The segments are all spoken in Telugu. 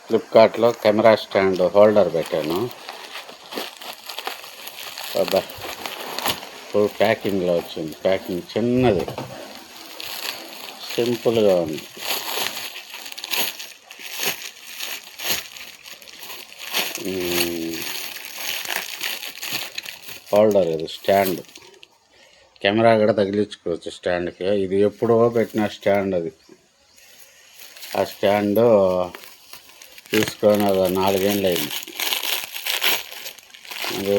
ఫ్లిప్కార్ట్లో కెమెరా స్టాండ్ హోల్డర్ పెట్టాను. అబ్బా ఫుల్ ప్యాకింగ్లో వచ్చింది. ప్యాకింగ్ చిన్నది, సింపుల్గా ఉంది. హోల్డర్ ఇది స్టాండ్, కెమెరా కూడా తగిలించుకోవచ్చు స్టాండ్కి. ఇది ఎప్పుడో పెట్టిన స్టాండ్ అది. ఆ స్టాండ్ తీసుకొని ఒక 4 ఏళ్ళు అయింది. అది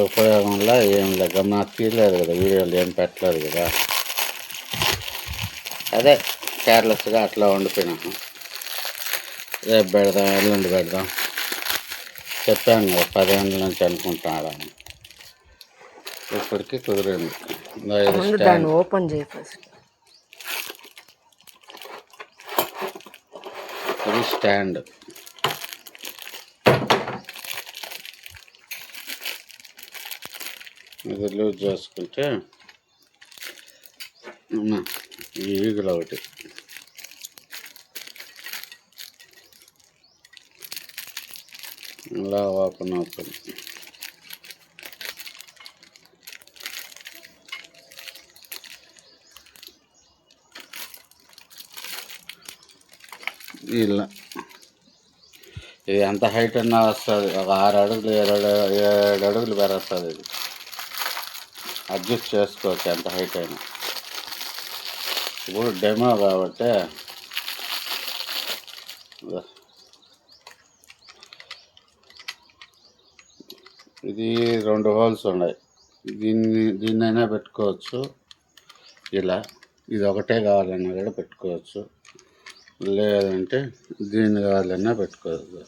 ఉపయోగంలో ఏం లేదు, నాకు తీయలేదు కదా, వీడియోలు ఏం పెట్టలేదు కదా, అదే కేర్లెస్గా అట్లా ఉండిపోయినాను. రేపు పెడదాం, ఎల్లుండి పెడదాం చెప్పాను కదా, 10 ఏళ్ళ నుంచి అనుకుంటున్నాను. ఇప్పటికీ కుదిరింది. ఓపెన్ చేయి ఫస్ట్. ఇది స్టాండ్. ఇది లూజ్ చేసుకుంటే ఈగులు ఒకటి ఇలా ఓపెన్ అవుతుంది. ఇలా ఇది ఎంత హైట్ అన్నా వస్తుంది. ఒక 6 అడుగులు 7 అడుగులు పెరుగుతుంది. ఇది అడ్జస్ట్ చేసుకోవచ్చు ఎంత హైట్ అయినా. ఇప్పుడు డెమో కాబట్టి ఇది 2 హోల్స్ ఉన్నాయి. దీన్నైనా పెట్టుకోవచ్చు ఇలా. ఇది ఒకటే కావాలన్నా కూడా పెట్టుకోవచ్చు, లేదంటే దీన్ని కావాలన్నా పెట్టుకోవచ్చు.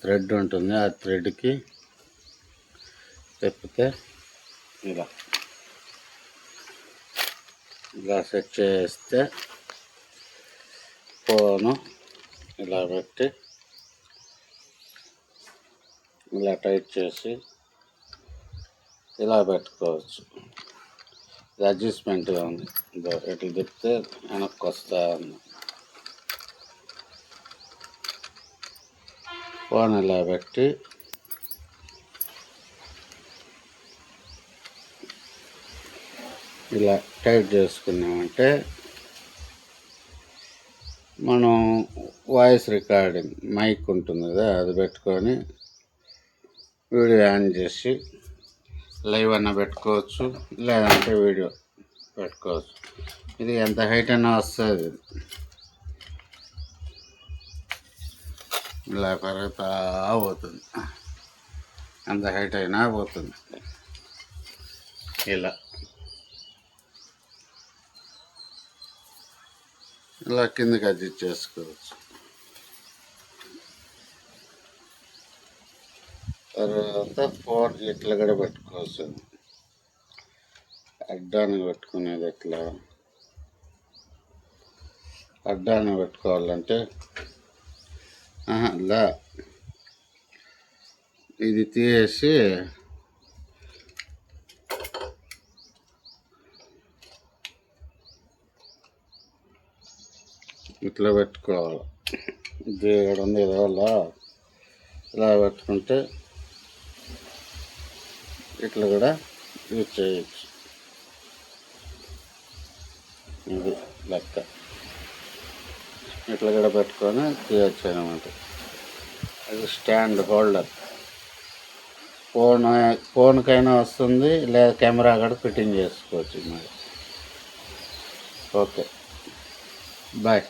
థ్రెడ్ ఉంటుంది, ఆ థ్రెడ్కి తిప్పితే ఇలా సెట్ చేస్తే ఫోను ఇలా పెట్టి ఇలా టైట్ చేసి ఇలా పెట్టుకోవచ్చు. ఇది అడ్జస్ట్మెంట్గా ఉంది. ఇట్లా తిప్పితే వెనక్కి వస్తా ఉంది. ఫోన్ ఇలా పెట్టి ఇలా టైట్ చేసుకున్నామంటే మనం వాయిస్ రికార్డింగ్ మైక్ ఉంటుంది కదా, అది పెట్టుకొని వీడియో ఆన్ చేసి లైవ్ అన్న పెట్టుకోవచ్చు, లేదంటే వీడియో పెట్టుకోవచ్చు. ఇది ఎంత హైట్ అయినా వస్తుంది. ఇలా పెరుగుతా పోతుంది, ఎంత హైట్ అయినా పోతుంది. ఇలా కిందకి అడ్జస్ట్ చేసుకోవచ్చు. తర్వాత ఫోన్ ఇట్లా కూడా పెట్టుకోవచ్చు. అడ్డానికి పెట్టుకునేది ఎట్లా, అడ్డానికి పెట్టుకోవాలంటే ఇలా ఇది తీసి ఇట్లా పెట్టుకోవాలి. ఇది ఇక్కడ ఉంది కదా, ఇలా పెట్టుకుంటే ఇట్లా కూడా యూజ్ చేయొచ్చు. ఇది లెక్క ఇట్లా కూడా పెట్టుకొని తీయచ్చు అనమాట. అది స్టాండ్ హోల్డర్. ఫోన్కైనా వస్తుంది, లేదా కెమెరా కూడా ఫిట్టింగ్ చేసుకోవచ్చు. మరి ఓకే, బాయ్.